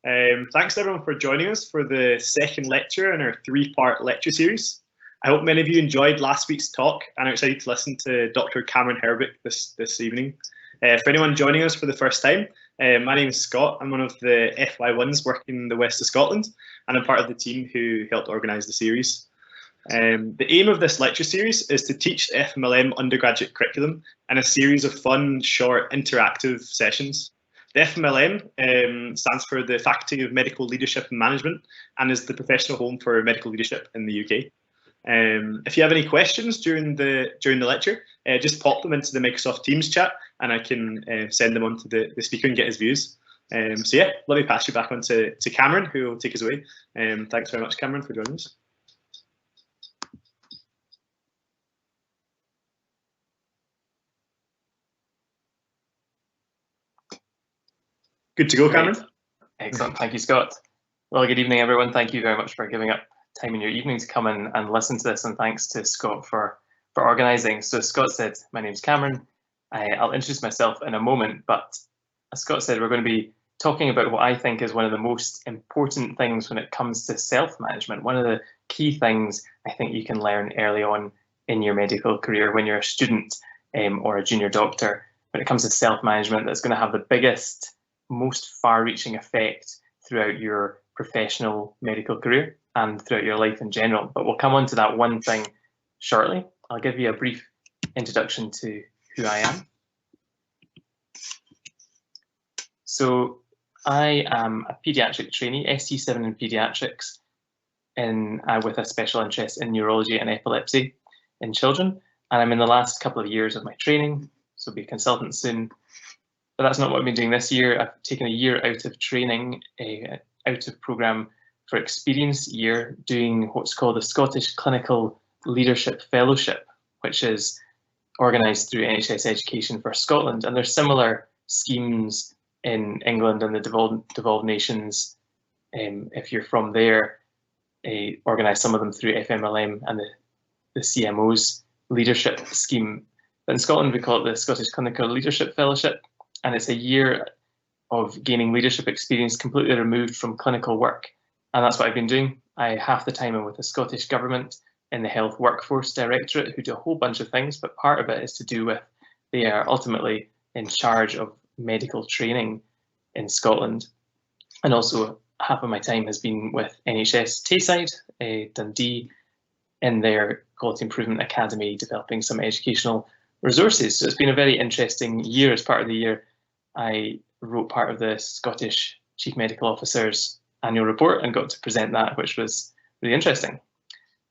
Thanks everyone for joining us for the second lecture in our three-part lecture series. I hope many of you enjoyed last week's talk and are excited to listen to Dr. Cameron Herbick this evening. For anyone joining us for the first time, my name is Scott. I'm one of the FY1s working in the west of Scotland, and I'm part of the team who helped organise the series. The aim of this lecture series is to teach the FMLM undergraduate curriculum in a series of fun, short, interactive sessions. The FMLM stands for the Faculty of Medical Leadership and Management and is the professional home for medical leadership in the UK. If you have any questions during the lecture, just pop them into the Microsoft Teams chat and I can send them on to the speaker and get his views. So yeah, let me pass you back on to Cameron, who will take us away. Thanks very much, Cameron, for joining us. Good to go, Cameron. Great. Excellent. Thank you, Scott. Well, good evening, everyone. Thank you very much for giving up time in your evening to come in and listen to this, and thanks to Scott for organising. So Scott said, my name's Cameron. I'll introduce myself in a moment, but as Scott said, we're going to be talking about what I think is one of the most important things when it comes to self-management. One of the key things I think you can learn early on in your medical career when you're a student or a junior doctor. When it comes to self-management, that's going to have the biggest, most far-reaching effect throughout your professional medical career and throughout your life in general. But we'll come on to that one thing shortly. I'll give you a brief introduction to who I am. So I am a paediatric trainee, ST7 in paediatrics, with a special interest in neurology and epilepsy in children. And I'm in the last couple of years of my training, so I'll be a consultant soon. But that's not what I've been doing this year. I've taken a year out of training, out of programme for experience year, doing what's called the Scottish Clinical Leadership Fellowship, which is organised through NHS Education for Scotland. And there's similar schemes in England and the devolved nations, if you're from there, organised some of them through FMLM and the CMO's leadership scheme. But in Scotland, we call it the Scottish Clinical Leadership Fellowship. And it's a year of gaining leadership experience completely removed from clinical work. And that's what I've been doing. I half the time I'm with the Scottish Government in the Health Workforce Directorate, who do a whole bunch of things, but part of it is to do with, they are ultimately in charge of medical training in Scotland. And also half of my time has been with NHS Tayside, Dundee, in their Quality Improvement Academy, developing some educational resources. So it's been a very interesting year. As part of the year, I wrote part of the Scottish Chief Medical Officer's annual report and got to present that, which was really interesting.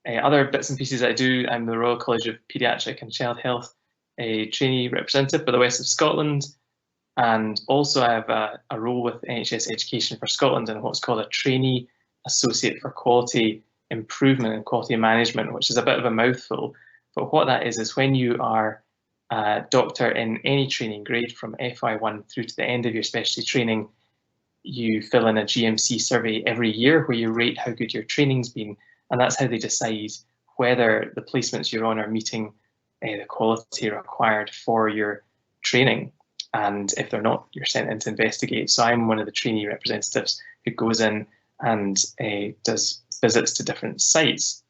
Other bits and pieces I do, I'm the Royal College of Paediatric and Child Health, a trainee representative for the West of Scotland, and also I have a role with NHS Education for Scotland in what's called a Trainee Associate for Quality Improvement and Quality Management, which is a bit of a mouthful. But what that is when you are a doctor in any training grade from FY1 through to the end of your specialty training, you fill in a GMC survey every year where you rate how good your training's been, and that's how they decide whether the placements you're on are meeting the quality required for your training. And if they're not, you're sent in to investigate. So I'm one of the trainee representatives who goes in and does visits to different sites.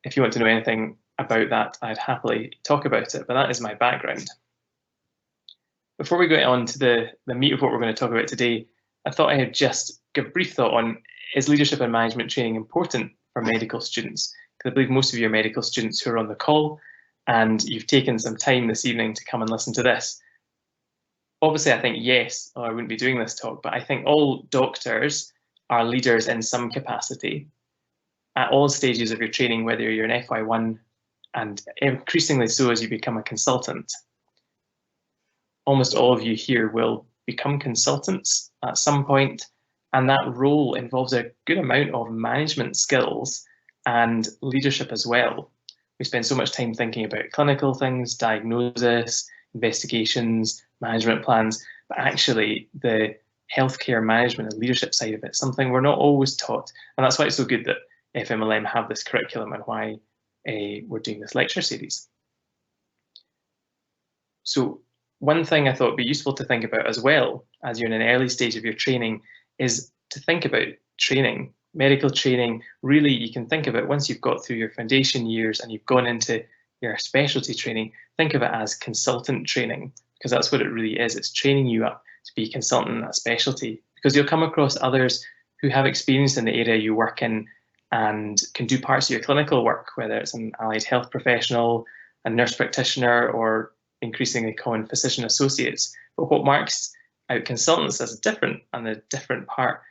If you want to know anything about that, I'd happily talk about it, but that is my background. Before we go on to the meat of what we're going to talk about today, I thought I had just give a brief thought on, is leadership and management training important for medical students? Because I believe most of you are medical students who are on the call, and you've taken some time this evening to come and listen to this. Obviously, I think yes, or I wouldn't be doing this talk, but I think all doctors are leaders in some capacity at all stages of your training, whether you're an FY1 and increasingly so as you become a consultant. Almost all of you here will become consultants at some point, and that role involves a good amount of management skills and leadership as well. We spend so much time thinking about clinical things, diagnosis, investigations, management plans, but actually the healthcare management and leadership side of it is something we're not always taught. And that's why it's so good that FMLM have this curriculum and why we're doing this lecture series. So one thing I thought would be useful to think about as well as you're in an early stage of your training is to think about training. Medical training, really, you can think of it once you've got through your foundation years and you've gone into your specialty training, think of it as consultant training, because that's what it really is. It's training you up to be a consultant in that specialty, because you'll come across others who have experience in the area you work in and can do parts of your clinical work, whether it's an allied health professional, a nurse practitioner, or increasingly common physician associates. But what marks out consultants as different, and the different part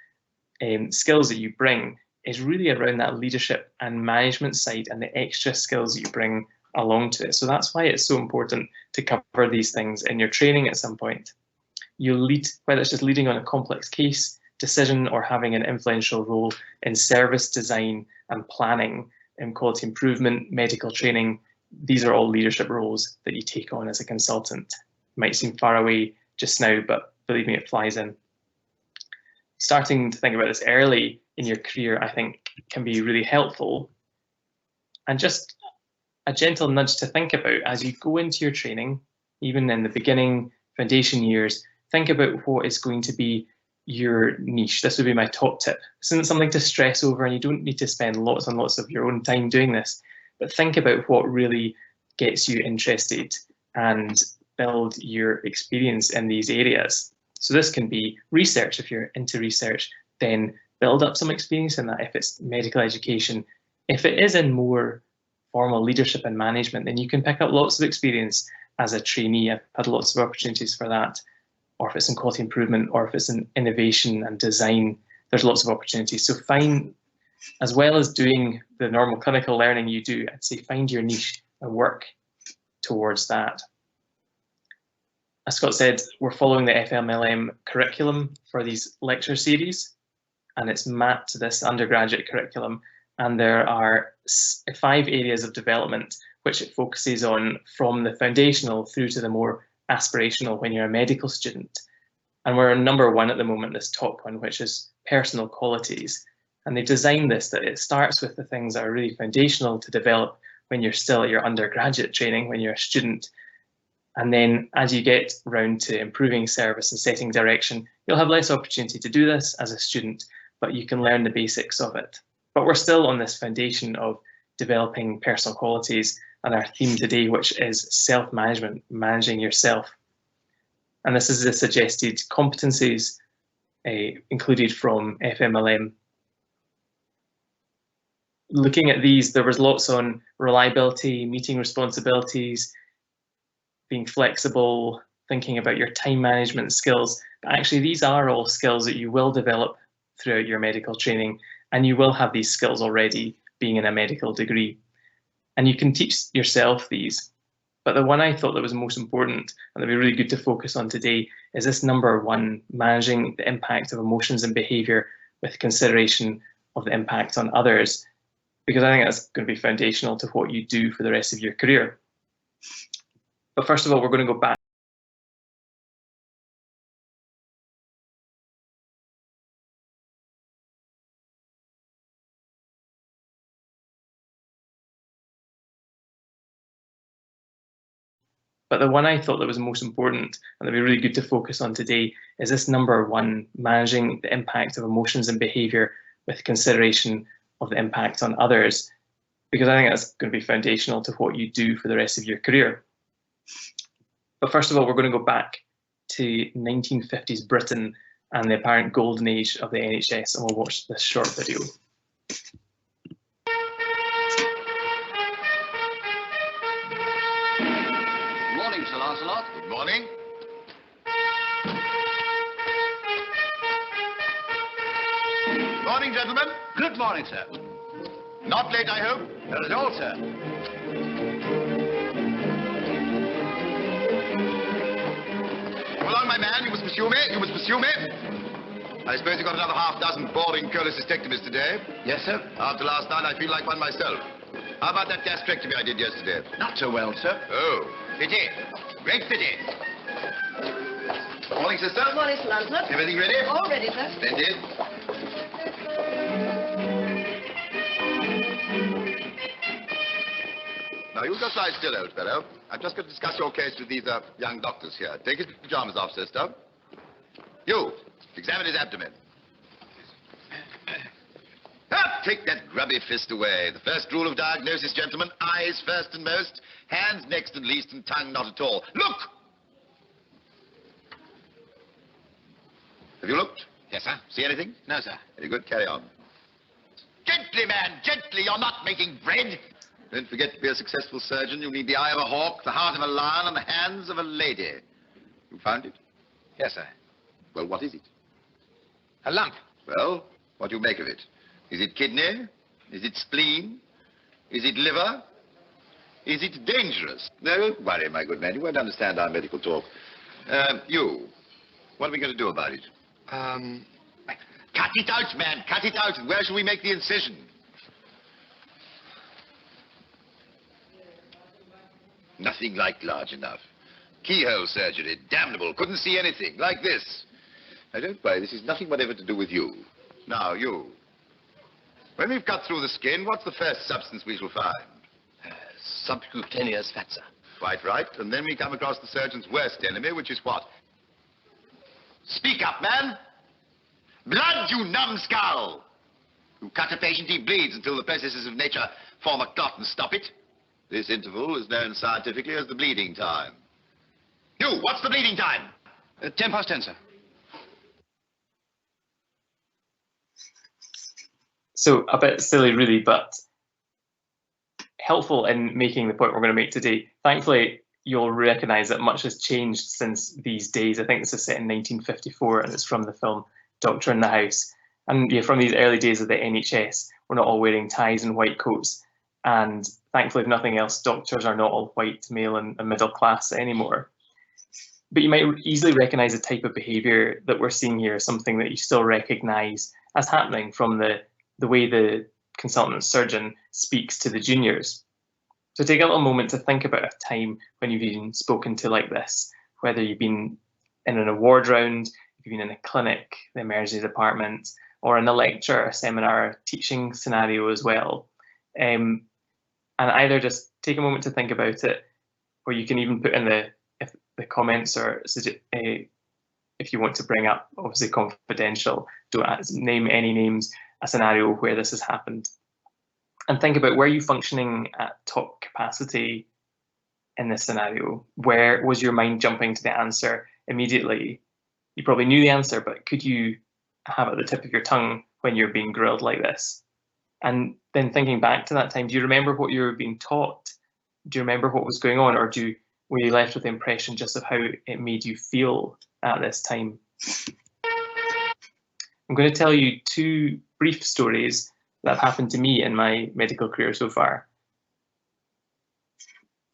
skills that you bring, is really around that leadership and management side and the extra skills that you bring along to it. So that's why it's so important to cover these things in your training at some point. You'll lead, whether it's just leading on a complex case, decision, or having an influential role in service design and planning, in quality improvement, medical training. These are all leadership roles that you take on as a consultant. Might seem far away just now, but believe me, it flies in. Starting to think about this early in your career, I think, can be really helpful. And just a gentle nudge to think about as you go into your training, even in the beginning foundation years, think about what is going to be your niche. This would be my top tip. This isn't something to stress over, and you don't need to spend lots and lots of your own time doing this, but think about what really gets you interested and build your experience in these areas. So this can be research. If you're into research, then build up some experience in that. If it's medical education, if it is in more formal leadership and management, then you can pick up lots of experience as a trainee. I've had lots of opportunities for that. Or if it's in quality improvement, or if it's in innovation and design, there's lots of opportunities. So find, as well as doing the normal clinical learning you do, I'd say find your niche and work towards that. As Scott said, we're following the FMLM curriculum for these lecture series, and it's mapped to this undergraduate curriculum. And there are 5 areas of development which it focuses on, from the foundational through to the more aspirational when you're a medical student. And we're on number 1 at the moment, this top one, which is personal qualities. And they've designed this that it starts with the things that are really foundational to develop when you're still at your undergraduate training, when you're a student. And then as you get round to improving service and setting direction, you'll have less opportunity to do this as a student, but you can learn the basics of it. But we're still on this foundation of developing personal qualities, and our theme today, which is self-management, managing yourself. And this is the suggested competencies included from FMLM. Looking at these, there was lots on reliability, meeting responsibilities, being flexible, thinking about your time management skills. But actually, these are all skills that you will develop throughout your medical training, and you will have these skills already being in a medical degree. And you can teach yourself these. But the one I thought that was most important, and that'd be really good to focus on today, is this number 1, managing the impact of emotions and behaviour with consideration of the impact on others, because I think that's going to be foundational to what you do for the rest of your career. But first of all, we're going to go back. But the one I thought that was most important, and that'd be really good to focus on today, is this number 1, managing the impact of emotions and behaviour with consideration of the impact on others, because I think that's going to be foundational to what you do for the rest of your career. But first of all, we're going to go back to 1950s Britain and the apparent golden age of the NHS, and we'll watch this short video. Sir Lancelot. Good morning. Morning, gentlemen. Good morning, sir. Not late, I hope? Not at all, sir. Come along, my man. You must pursue me. You must pursue me. I suppose you got another half-dozen boring cholecystectomies today? Yes, sir. After last night, I feel like one myself. How about that gastrectomy I did yesterday? Not so well, sir. Oh, pity. Great pity. Morning, sister. Good morning, Sir Lancelot. Everything ready? All ready, sir. Splendid. Now, you just lie still, old fellow. I've just got to discuss your case with these young doctors here. Take his pajamas off, sister. You, examine his abdomen. take that grubby fist away. The first rule of diagnosis, gentlemen, eyes first and most, hands next and least, and tongue not at all. Look! Have you looked? Yes, sir. See anything? No, sir. Very good, carry on. Gently, man, gently, you're not making bread. Don't forget, to be a successful surgeon, you need the eye of a hawk, the heart of a lion, and the hands of a lady. You found it? Yes, sir. Well, what is it? A lump. Well, what do you make of it? Is it kidney? Is it spleen? Is it liver? Is it dangerous? No, don't worry, my good man. You won't understand our medical talk. You, what are we going to do about it? Cut it out, man. Cut it out. Where shall we make the incision? Nothing like large enough. Keyhole surgery. Damnable. Couldn't see anything. Like this. Now, don't worry. This is nothing whatever to do with you. Now, you. When we've cut through the skin, what's the first substance we shall find? Subcutaneous fat, sir. Quite right. And then we come across the surgeon's worst enemy, which is what? Speak up, man. Blood, you numbskull! You cut a patient, he bleeds until the processes of nature form a clot and stop it. This interval is known scientifically as the bleeding time. You, what's the bleeding time? 10 past 10, sir. So a bit silly, really, but helpful in making the point we're going to make today. Thankfully, you'll recognise that much has changed since these days. I think this is set in 1954, and it's from the film Doctor in the House. And yeah, from these early days of the NHS, we're not all wearing ties and white coats. And thankfully, if nothing else, doctors are not all white, male and middle class anymore. But you might easily recognise the type of behaviour that we're seeing here, something that you still recognise as happening from the way the consultant surgeon speaks to the juniors. So take a little moment to think about a time when you've been spoken to like this, whether you've been in an award round, if you've been in a clinic, the emergency department, or in a lecture, a seminar, teaching scenario as well. And either just take a moment to think about it, or you can even put in the comments, or if you want to bring up, obviously confidential, don't name any names, a scenario where this has happened. And think about, were you functioning at top capacity in this scenario? Where was your mind jumping to the answer immediately? You probably knew the answer, but could you have it at the tip of your tongue when you're being grilled like this? And then thinking back to that time, do you remember what you were being taught? Do you remember what was going on? Or were you left with the impression just of how it made you feel at this time? I'm going to tell you two brief stories that have happened to me in my medical career so far.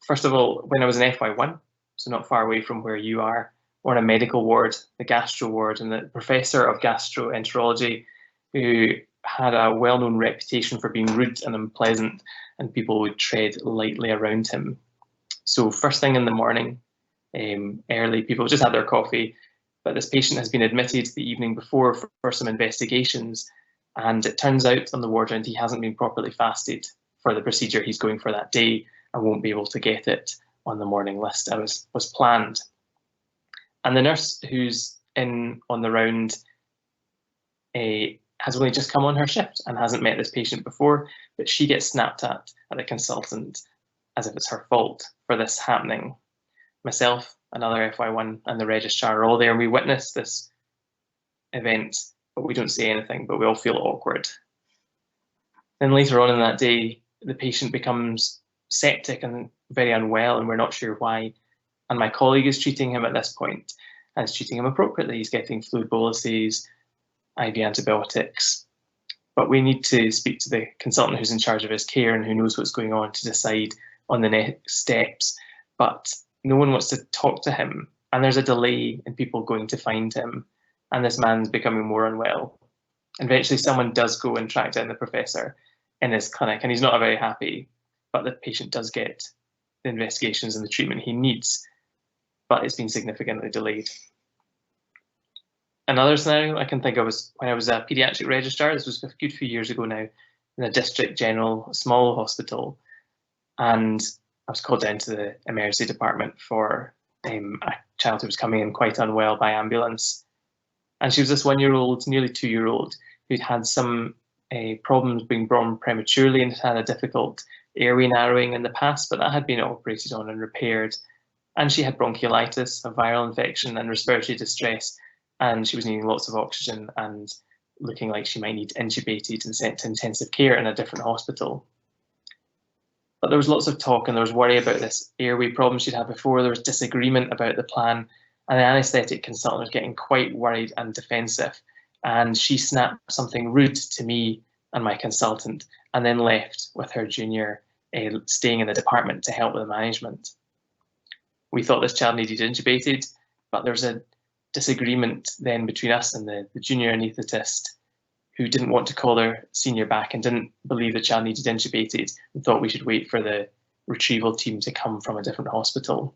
First of all, when I was in FY1, so not far away from where you are, or in a medical ward, the gastro ward, and the professor of gastroenterology, who had a well-known reputation for being rude and unpleasant, and people would tread lightly around him. So first thing in the morning, early, people just had their coffee, but this patient has been admitted the evening before for some investigations, and it turns out on the ward round he hasn't been properly fasted for the procedure he's going for that day and won't be able to get it on the morning list as was planned. And the nurse who's in on the round has only just come on her shift and hasn't met this patient before, but she gets snapped at the consultant as if it's her fault for this happening. Myself, another FY1 and the registrar are all there, and we witness this event, but we don't say anything, but we all feel awkward. Then later on in that day, the patient becomes septic and very unwell, and we're not sure why. And my colleague is treating him at this point, and is treating him appropriately. He's getting fluid boluses, IV antibiotics. But we need to speak to the consultant who's in charge of his care and who knows what's going on to decide on the next steps. But no one wants to talk to him, and there's a delay in people going to find him, and this man's becoming more unwell. Eventually someone does go and track down the professor in his clinic, and he's not very happy, but the patient does get the investigations and the treatment he needs, but it's been significantly delayed. Another scenario I can think of was when I was a paediatric registrar. This was a good few years ago now, in a district general, small hospital, and I was called down to the emergency department for a child who was coming in quite unwell by ambulance. And she was this 1-year-old, nearly 2-year-old, who'd had some problems being born prematurely and had a difficult airway narrowing in the past, but that had been operated on and repaired. And she had bronchiolitis, a viral infection, and respiratory distress, and she was needing lots of oxygen and looking like she might need intubated and sent to intensive care in a different hospital. But there was lots of talk and there was worry about this airway problem she'd had before. There was disagreement about the plan, and the anaesthetic consultant was getting quite worried and defensive. And she snapped something rude to me and my consultant, and then left with her junior staying in the department to help with the management. We thought this child needed intubated, but there was a disagreement then between us and the junior anaesthetist, who didn't want to call their senior back and didn't believe the child needed intubated and thought we should wait for the retrieval team to come from a different hospital.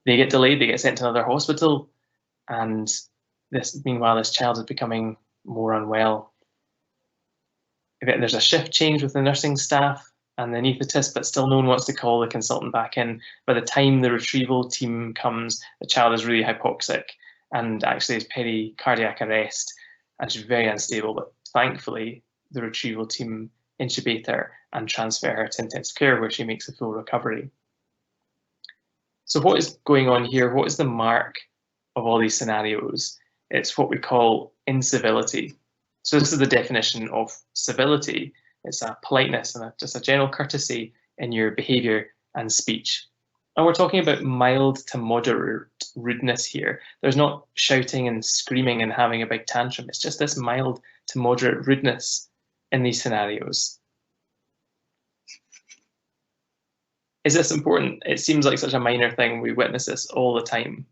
They get delayed, they get sent to another hospital, and meanwhile this child is becoming more unwell. There's a shift change with the nursing staff and the anaesthetist, but still no one wants to call the consultant back in. By the time the retrieval team comes, the child is really hypoxic and actually is pericardiac arrest, and she's very unstable, but thankfully the retrieval team intubate her and transfer her to intensive care where she makes a full recovery. So what is going on here? What is the mark of all these scenarios? It's what we call incivility. So this is the definition of civility. It's a politeness and just a general courtesy in your behaviour and speech. And we're talking about mild to moderate rudeness here. There's not shouting and screaming and having a big tantrum. It's just this mild to moderate rudeness in these scenarios. Is this important? It seems like such a minor thing. We witness this all the time.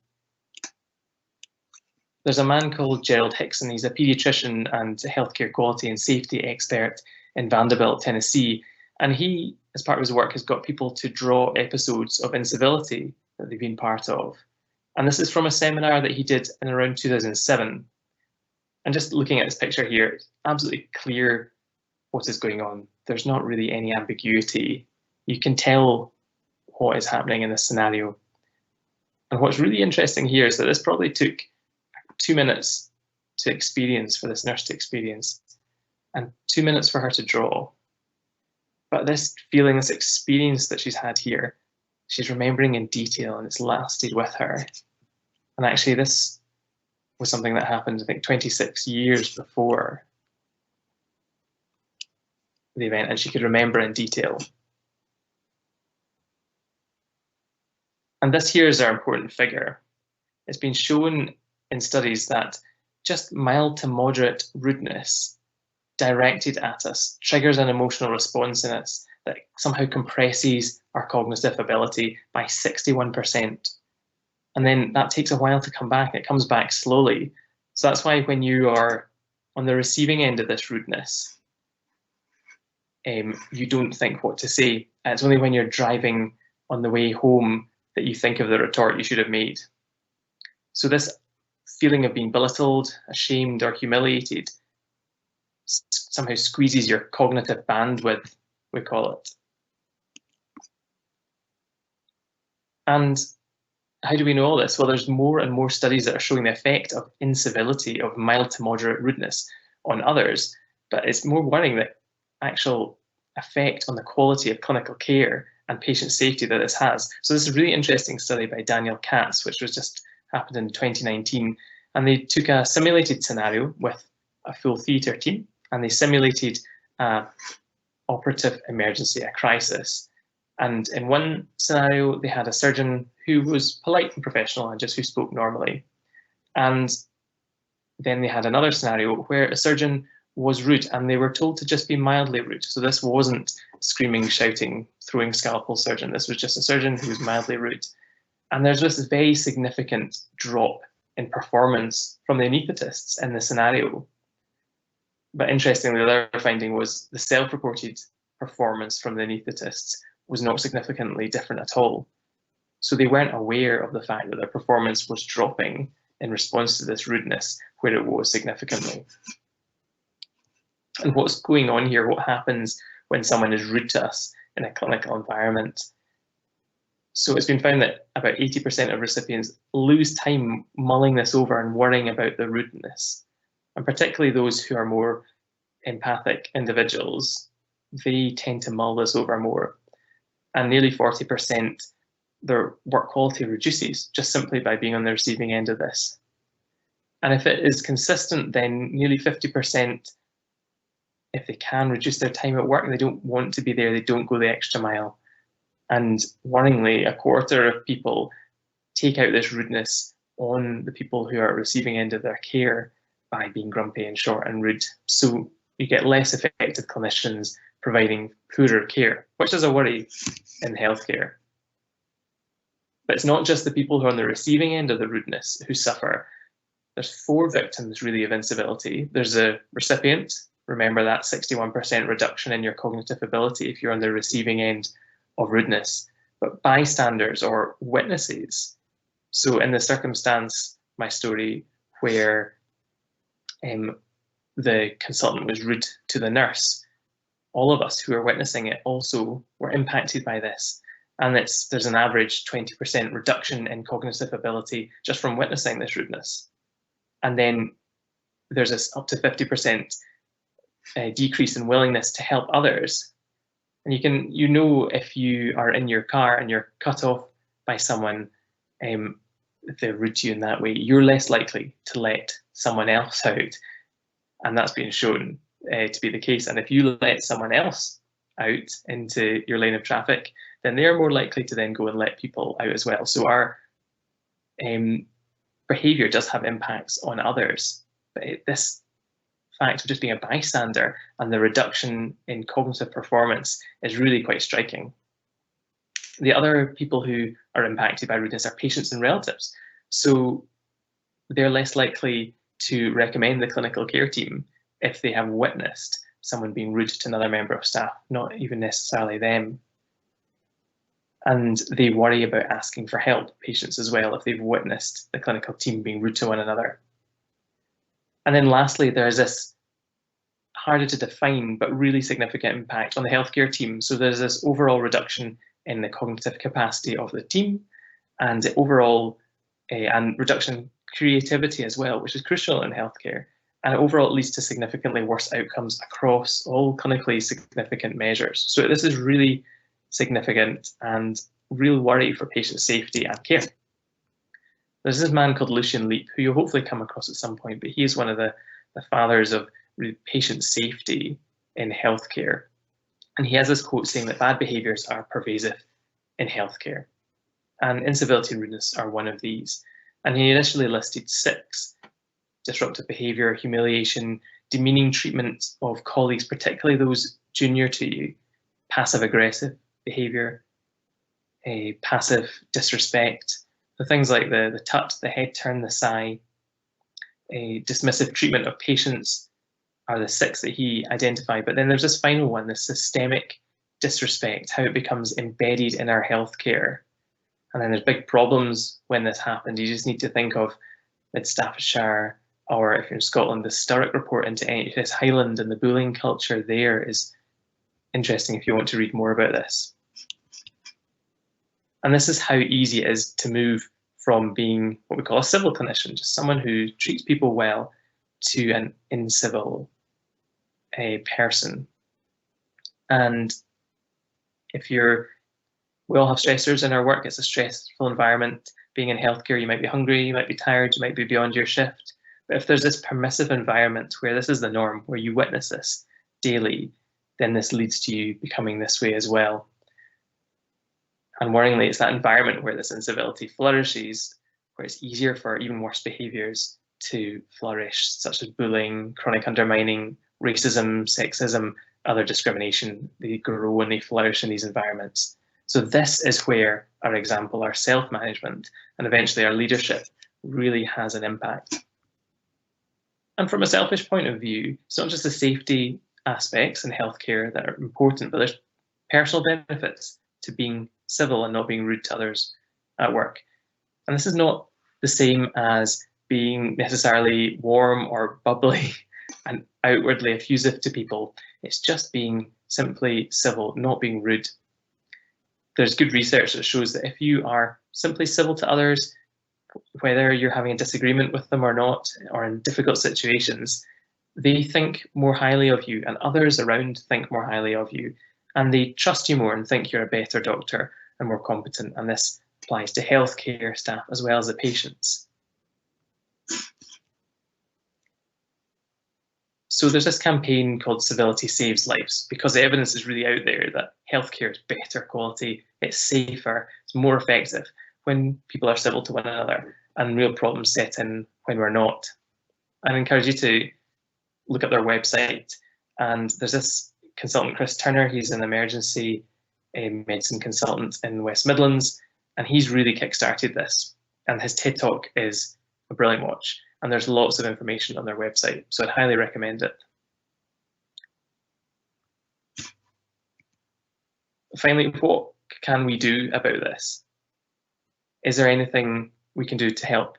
There's a man called Gerald Hickson. He's a paediatrician and healthcare quality and safety expert in Vanderbilt, Tennessee. And he, as part of his work, has got people to draw episodes of incivility that they've been part of. And this is from a seminar that he did in around 2007. And just looking at this picture here, it's absolutely clear what is going on. There's not really any ambiguity. You can tell what is happening in this scenario. And what's really interesting here is that this probably took 2 minutes to experience, for this nurse to experience, and 2 minutes for her to draw. But this feeling, this experience that she's had here, she's remembering in detail, and it's lasted with her. And actually this was something that happened, I think, 26 years before the event, and she could remember in detail. And this here is our important figure. It's been shown in studies that just mild to moderate rudeness directed at us triggers an emotional response in us that somehow compresses our cognitive ability by 61%. And then that takes a while to come back. It comes back slowly. So that's why when you are on the receiving end of this rudeness, you don't think what to say. And it's only when you're driving on the way home that you think of the retort you should have made. So this feeling of being belittled, ashamed, or humiliated somehow squeezes your cognitive bandwidth, we call it. And how do we know all this? Well, there's more and more studies that are showing the effect of incivility, of mild to moderate rudeness on others, but it's more worrying the actual effect on the quality of clinical care and patient safety that this has. So this is a really interesting study by Daniel Katz, which was just happened in 2019, and they took a simulated scenario with a full theatre team, and they simulated operative emergency, a crisis. And in one scenario, they had a surgeon who was polite and professional and just who spoke normally. And then they had another scenario where a surgeon was rude and they were told to just be mildly rude. So this wasn't screaming, shouting, throwing scalpel surgeon. This was just a surgeon who was mildly rude. And there's this very significant drop in performance from the anaesthetists in the scenario. But interestingly, the other finding was the self-reported performance from the anaesthetists was not significantly different at all. So they weren't aware of the fact that their performance was dropping in response to this rudeness, where it was significantly. And what's going on here, what happens when someone is rude to us in a clinical environment? So it's been found that about 80% of recipients lose time mulling this over and worrying about the rudeness, and particularly those who are more empathic individuals, they tend to mull this over more. And nearly 40%, their work quality reduces just simply by being on the receiving end of this. And if it is consistent, then nearly 50%, if they can reduce their time at work, they don't want to be there, they don't go the extra mile. And worryingly, a quarter of people take out this rudeness on the people who are receiving end of their care by being grumpy and short and rude. So you get less effective clinicians providing poorer care, which is a worry in healthcare. But it's not just the people who are on the receiving end of the rudeness who suffer. There's 4 victims really of incivility. There's a recipient. Remember that 61% reduction in your cognitive ability if you're on the receiving end of rudeness. But bystanders or witnesses. So in the circumstance, my story, where the consultant was rude to the nurse, all of us who are witnessing it also were impacted by this. And there's an average 20% reduction in cognitive ability just from witnessing this rudeness. And then there's this up to 50% decrease in willingness to help others. And you know, if you are in your car and you're cut off by someone, if they're rude to you in that way, you're less likely to let someone else out. And that's been shown to be the case. And if you let someone else out into your lane of traffic, then they're more likely to then go and let people out as well. So our behaviour does have impacts on others. But this fact of just being a bystander and the reduction in cognitive performance is really quite striking. The other people who are impacted by rudeness are patients and relatives. So they're less likely to recommend the clinical care team if they have witnessed someone being rude to another member of staff, not even necessarily them. And they worry about asking for help, patients as well, if they've witnessed the clinical team being rude to one another. And then lastly, there's this harder to define but really significant impact on the healthcare team. So there's this overall reduction in the cognitive capacity of the team, and the overall and reduction in creativity as well, which is crucial in healthcare. And overall, it leads to significantly worse outcomes across all clinically significant measures. So this is really significant and real worry for patient safety and care. There's this man called Lucian Leap, who you'll hopefully come across at some point, but he is one of the fathers of patient safety in healthcare. And he has this quote saying that bad behaviours are pervasive in healthcare. And incivility and rudeness are one of these. And he initially listed 6: disruptive behaviour, humiliation, demeaning treatment of colleagues, particularly those junior to you, passive-aggressive behaviour, passive disrespect, the things like the tut, the head turn, the sigh, dismissive treatment of patients are the 6 that he identified. But then there's this final one, the systemic disrespect, how it becomes embedded in our healthcare. And then there's big problems when this happens. You just need to think of Mid Staffordshire, or if you're in Scotland, the Sturrock report into NHS Highland, and the bullying culture there is interesting if you want to read more about this. And this is how easy it is to move from being what we call a civil clinician, just someone who treats people well, to an incivil person. And if we all have stressors in our work, it's a stressful environment. Being in healthcare, you might be hungry, you might be tired, you might be beyond your shift. But if there's this permissive environment where this is the norm, where you witness this daily, then this leads to you becoming this way as well. And worryingly, it's that environment where this incivility flourishes, where it's easier for even worse behaviours to flourish, such as bullying, chronic undermining, racism, sexism, other discrimination. They grow and they flourish in these environments. So this is where our example, our self-management, and eventually our leadership really has an impact. And from a selfish point of view, it's not just the safety aspects in healthcare that are important, but there's personal benefits to being civil and not being rude to others at work. And this is not the same as being necessarily warm or bubbly and outwardly effusive to people. It's just being simply civil, not being rude. There's good research that shows that if you are simply civil to others, whether you're having a disagreement with them or not, or in difficult situations, they think more highly of you, and others around think more highly of you, and they trust you more and think you're a better doctor and more competent. And this applies to healthcare staff as well as the patients. So there's this campaign called Civility Saves Lives, because the evidence is really out there that healthcare is better quality, it's safer, it's more effective when people are civil to one another, and real problems set in when we're not. I encourage you to look at their website, and there's this consultant, Chris Turner. He's an emergency medicine consultant in the West Midlands, and he's really kickstarted this, and his TED Talk is a brilliant watch, and there's lots of information on their website, so I'd highly recommend it. Finally, what can we do about this? Is there anything we can do to help?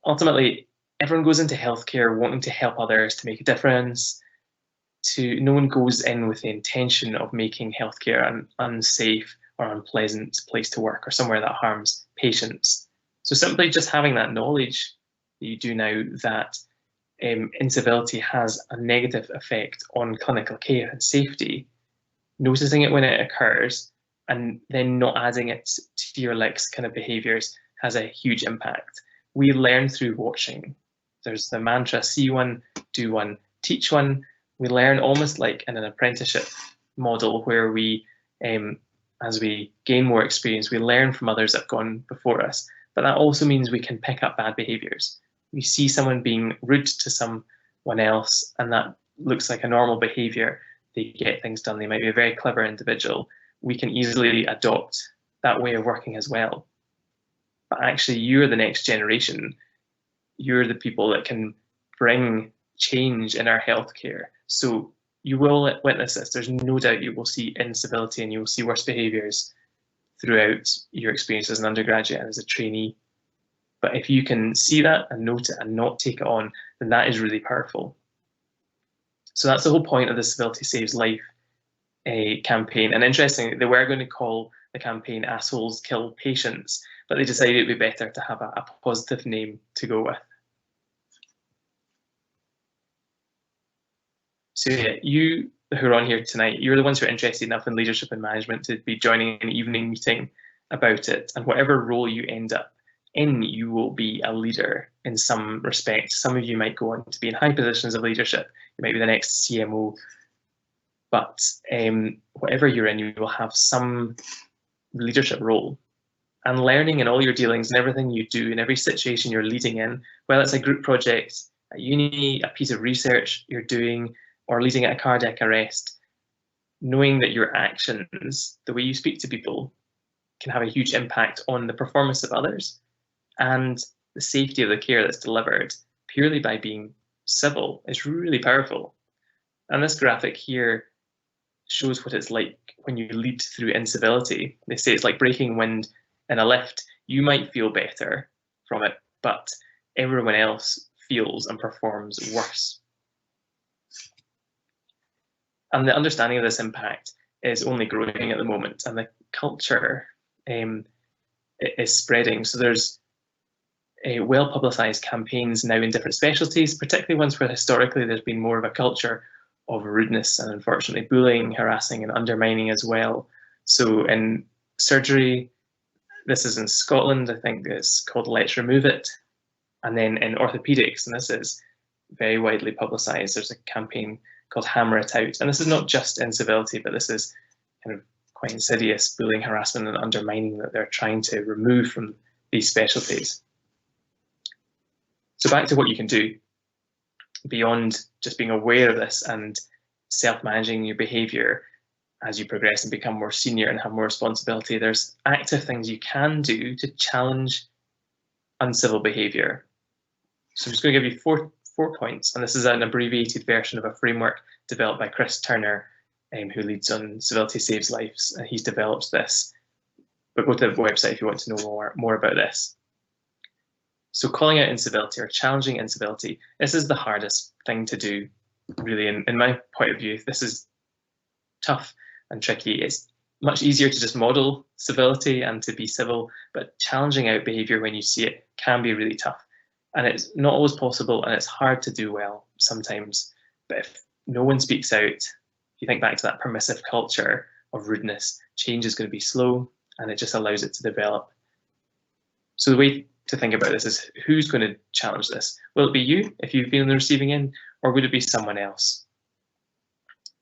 Ultimately, everyone goes into healthcare wanting to help others, to make a difference. No one goes in with the intention of making healthcare an unsafe or unpleasant place to work, or somewhere that harms patients. So simply just having that knowledge that you do now, that incivility has a negative effect on clinical care and safety, noticing it when it occurs, and then not adding it to your Lex kind of behaviours has a huge impact. We learn through watching. There's the mantra, see one, do one, teach one. We learn almost like in an apprenticeship model where we, as we gain more experience, we learn from others that have gone before us. But that also means we can pick up bad behaviours. We see someone being rude to someone else, and that looks like a normal behaviour. They get things done. They might be a very clever individual. We can easily adopt that way of working as well. But actually, you're the next generation. You're the people that can bring change in our healthcare. So you will witness this. There's no doubt you will see incivility and you will see worse behaviours throughout your experience as an undergraduate and as a trainee. But if you can see that and note it and not take it on, then that is really powerful. So that's the whole point of the Civility Saves Life campaign. And interestingly, they were going to call the campaign Assholes Kill Patients, but they decided it would be better to have a positive name to go with. So yeah, you who are on here tonight, you're the ones who are interested enough in leadership and management to be joining an evening meeting about it. And whatever role you end up in, you will be a leader in some respect. Some of you might go on to be in high positions of leadership. You might be the next CMO. But whatever you're in, you will have some leadership role. And learning in all your dealings and everything you do in every situation you're leading in, whether it's a group project at uni, a piece of research you're doing, or leading at a cardiac arrest, knowing that your actions, the way you speak to people, can have a huge impact on the performance of others and the safety of the care that's delivered purely by being civil is really powerful. And this graphic here shows what it's like when you lead through incivility. They say it's like breaking wind in a lift. You might feel better from it, but everyone else feels and performs worse. And the understanding of this impact is only growing at the moment, and the culture is spreading. So there's well-publicised campaigns now in different specialties, particularly ones where historically there's been more of a culture of rudeness and unfortunately bullying, harassing and undermining as well. So in surgery, this is in Scotland, I think it's called Let's Remove It. And then in orthopaedics, and this is very widely publicised, there's a campaign called Hammer It Out. And this is not just incivility, but this is kind of quite insidious bullying, harassment and undermining that they're trying to remove from these specialties. So back to what you can do beyond just being aware of this and self-managing your behaviour as you progress and become more senior and have more responsibility. There's active things you can do to challenge uncivil behaviour. So I'm just going to give you four points, and this is an abbreviated version of a framework developed by Chris Turner, who leads on Civility Saves Lives, and he's developed this. But go to the website if you want to know more about this. So calling out incivility or challenging incivility, this is the hardest thing to do, really, in my point of view. This is tough and tricky. It's much easier to just model civility and to be civil, but challenging out behaviour when you see it can be really tough. And it's not always possible, and it's hard to do well sometimes. But if no one speaks out, if you think back to that permissive culture of rudeness, change is going to be slow, and it just allows it to develop. So the way to think about this is, who's going to challenge this? Will it be you if you've been on the receiving end, or would it be someone else?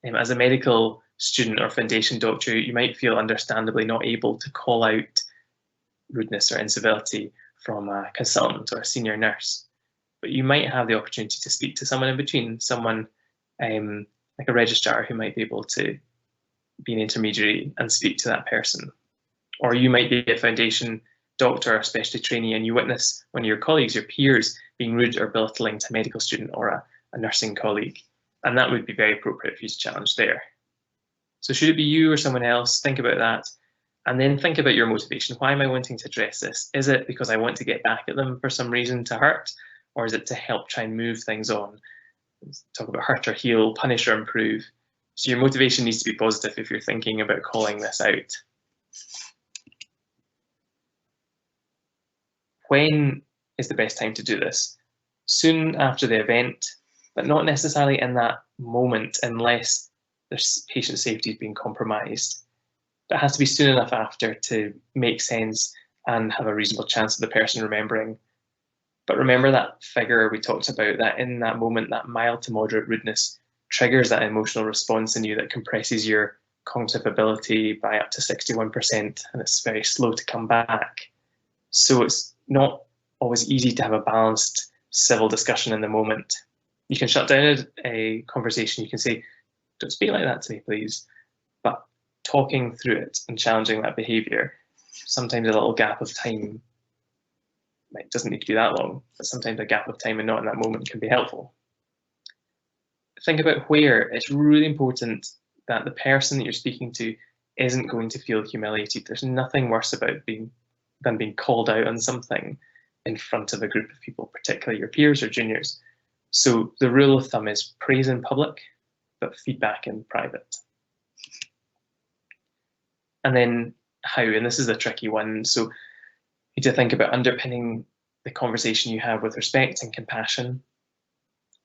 As a medical student or foundation doctor, you might feel understandably not able to call out rudeness or incivility from a consultant or a senior nurse, but you might have the opportunity to speak to someone in between, someone like a registrar who might be able to be an intermediary and speak to that person. Or you might be a foundation doctor or specialty trainee and you witness one of your colleagues, your peers, being rude or belittling to a medical student or a nursing colleague, and that would be very appropriate for you to challenge there. So should it be you or someone else? Think about that. And then think about your motivation. Why am I wanting to address this? Is it because I want to get back at them for some reason to hurt? Or is it to help try and move things on? Talk about hurt or heal, punish or improve. So your motivation needs to be positive if you're thinking about calling this out. When is the best time to do this? Soon after the event, but not necessarily in that moment unless there's patient safety is being compromised. But it has to be soon enough after to make sense and have a reasonable chance of the person remembering. But remember that figure we talked about, that in that moment, that mild to moderate rudeness triggers that emotional response in you that compresses your cognitive ability by up to 61%, and it's very slow to come back. So it's not always easy to have a balanced civil discussion in the moment. You can shut down a conversation, you can say, don't speak like that to me, please. But talking through it and challenging that behaviour, sometimes a little gap of time, it doesn't need to be that long, but sometimes a gap of time and not in that moment can be helpful. Think about where it's really important that the person that you're speaking to isn't going to feel humiliated. There's nothing worse about than being called out on something in front of a group of people, particularly your peers or juniors. So the rule of thumb is praise in public, but feedback in private. And then how, and this is a tricky one. So you need to think about underpinning the conversation you have with respect and compassion.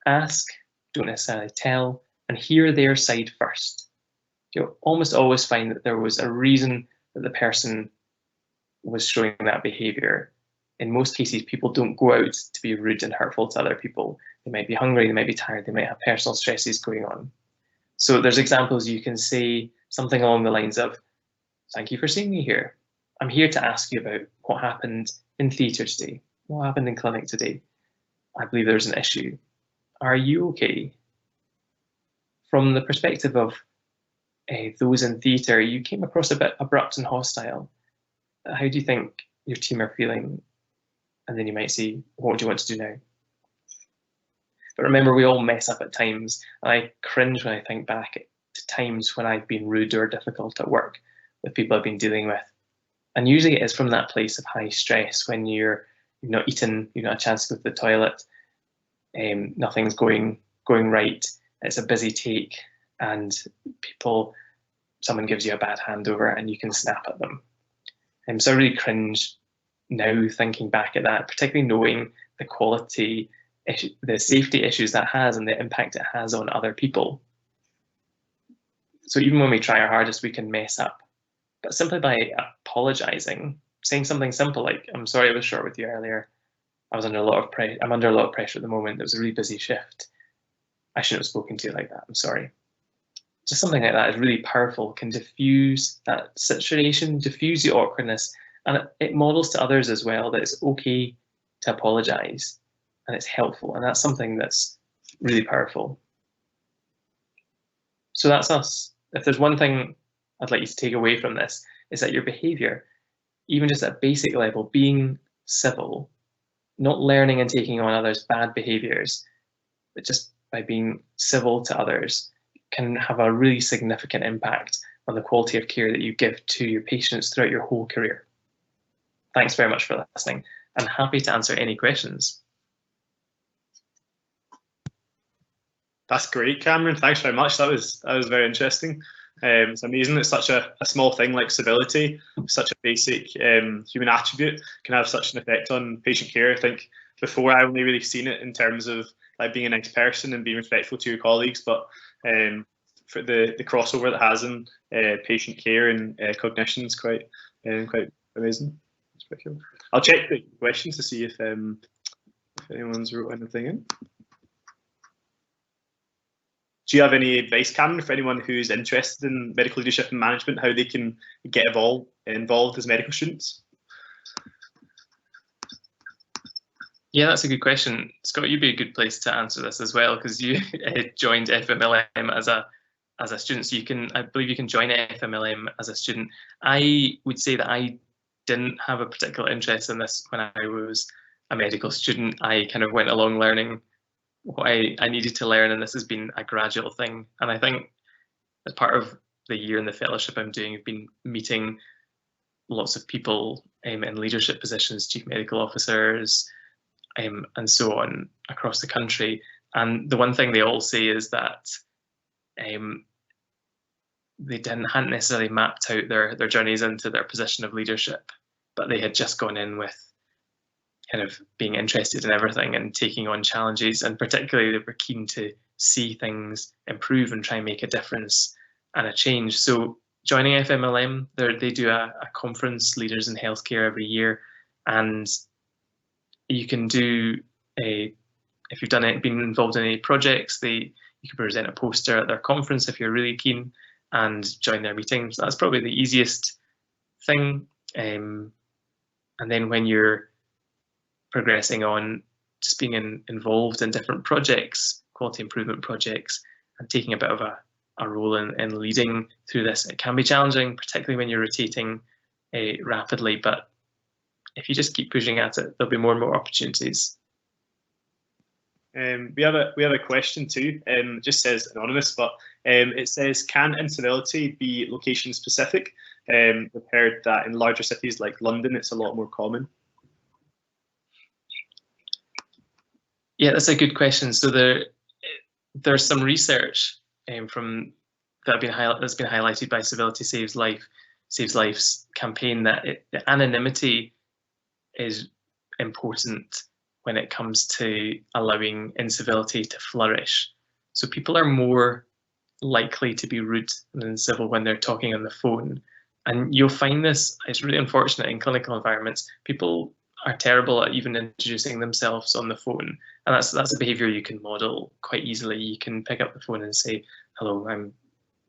Ask, don't necessarily tell, and hear their side first. You'll almost always find that there was a reason that the person was showing that behaviour. In most cases, people don't go out to be rude and hurtful to other people. They might be hungry, they might be tired, they might have personal stresses going on. So there's examples you can say something along the lines of, thank you for seeing me here. I'm here to ask you about what happened in theatre today. What happened in clinic today? I believe there's an issue. Are you okay? From the perspective of those in theatre, you came across a bit abrupt and hostile. How do you think your team are feeling? And then you might say, what do you want to do now? But remember, we all mess up at times. And I cringe when I think back to times when I've been rude or difficult at work with people I've been dealing with. And usually it is from that place of high stress when you've not eaten, you've not a chance to go to the toilet, nothing's going right, it's a busy take, and someone gives you a bad handover and you can snap at them. So I really cringe now thinking back at that, particularly knowing the quality, the safety issues that has and the impact it has on other people. So even when we try our hardest, we can mess up. But simply by apologising, saying something simple like, I'm sorry I was short with you earlier. I'm under a lot of pressure at the moment. It was a really busy shift. I shouldn't have spoken to you like that. I'm sorry. Just something like that is really powerful, can diffuse that situation, diffuse the awkwardness, and it models to others as well that it's okay to apologise and it's helpful, and that's something that's really powerful. So that's us. If there's one thing I'd like you to take away from this, is that your behaviour, even just at basic level, being civil, not learning and taking on others' bad behaviours, but just by being civil to others, can have a really significant impact on the quality of care that you give to your patients throughout your whole career. Thanks very much for listening. I'm happy to answer any questions. That's great, Cameron. Thanks very much. That was very interesting. It's amazing that such a small thing like civility, such a basic human attribute, can have such an effect on patient care. I think before, I only really seen it in terms of like being a nice person and being respectful to your colleagues, but for the crossover that has in patient care and cognition is quite amazing. It's pretty cool. I'll check the questions to see if anyone's wrote anything in. Do you have any advice, Cameron, for anyone who's interested in medical leadership and management, how they can get involved as medical students? Yeah, that's a good question. Scott, you'd be a good place to answer this as well, because you joined FMLM as a student. So I believe you can join FMLM as a student. I would say that I didn't have a particular interest in this when I was a medical student. I kind of went along learning what I needed to learn, and this has been a gradual thing. And I think as part of the year in the fellowship I'm doing, I've been meeting lots of people in leadership positions, chief medical officers, and so on across the country. And the one thing they all say is that they hadn't necessarily mapped out their journeys into their position of leadership, but they had just gone in with kind of being interested in everything and taking on challenges, and particularly they were keen to see things improve and try and make a difference and a change. So joining FMLM, they do a conference, Leaders in Healthcare, every year, and you can do if you've been involved in any projects, you can present a poster at their conference if you're really keen and join their meetings. That's probably the easiest thing. And then when you're progressing on, just being involved in different projects, quality improvement projects, and taking a bit of a role in leading through this. It can be challenging, particularly when you're rotating rapidly, but if you just keep pushing at it, there'll be more and more opportunities. We have a question too. It just says anonymous, but it says, can incivility be location specific? We've heard that in larger cities like London, it's a lot more common. Yeah, that's a good question. So there's some research that's been highlighted by Civility Saves Lives campaign that the anonymity is important when it comes to allowing incivility to flourish. So people are more likely to be rude and uncivil when they're talking on the phone. And you'll find this, it's really unfortunate in clinical environments, people are terrible at even introducing themselves on the phone. And that's a behaviour you can model quite easily. You can pick up the phone and say, hello,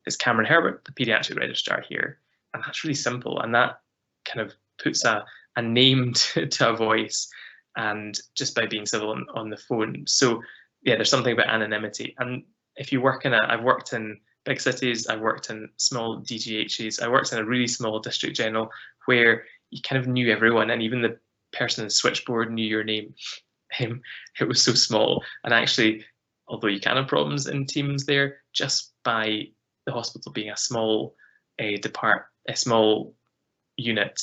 it's Cameron Herbert, the paediatric registrar here. And that's really simple. And that kind of puts a name to a voice, and just by being civil on the phone. So yeah, there's something about anonymity. And if you work I've worked in big cities, I've worked in small DGHs, I worked in a really small district general where you kind of knew everyone, and even the person in the switchboard knew your name. It was so small. And actually, although you can have problems in teams there, just by the hospital being a small small unit,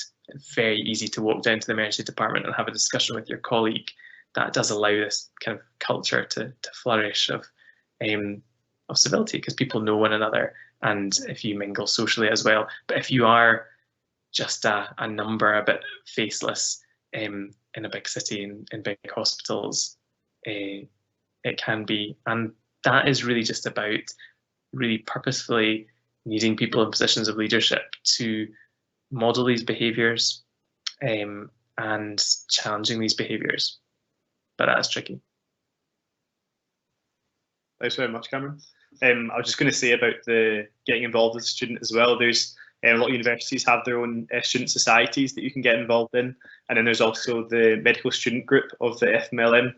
very easy to walk down to the emergency department and have a discussion with your colleague. That does allow this kind of culture to flourish of civility, because people know one another, and if you mingle socially as well. But if you are just a number, a bit faceless in a big city, in big hospitals, it can be. And that is really just about really purposefully needing people in positions of leadership to model these behaviours and challenging these behaviours. But that's tricky. Thanks very much, Cameron. I was just going to say about the getting involved as a student as well. There's a lot of universities have their own student societies that you can get involved in, and then there's also the medical student group of the FMLM,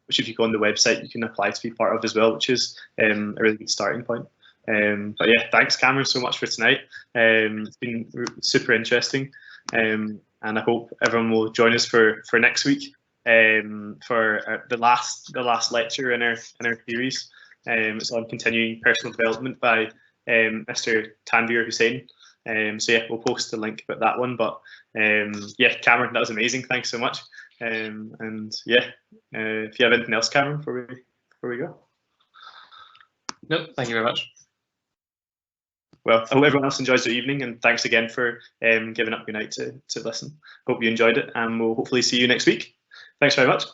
which if you go on the website you can apply to be part of as well, which is a really good starting point. But yeah, thanks Cameron so much for tonight. It's been super interesting, and I hope everyone will join us for next week for the last lecture in our series. It's on continuing personal development by Mr. Tanvir Hussain. So yeah, we'll post the link about that one. But yeah, Cameron, that was amazing. Thanks so much. And yeah, if you have anything else, Cameron, before we go. No, thank you very much. Well, I hope everyone else enjoys their evening, and thanks again for giving up your night to listen. Hope you enjoyed it, and we'll hopefully see you next week. Thanks very much.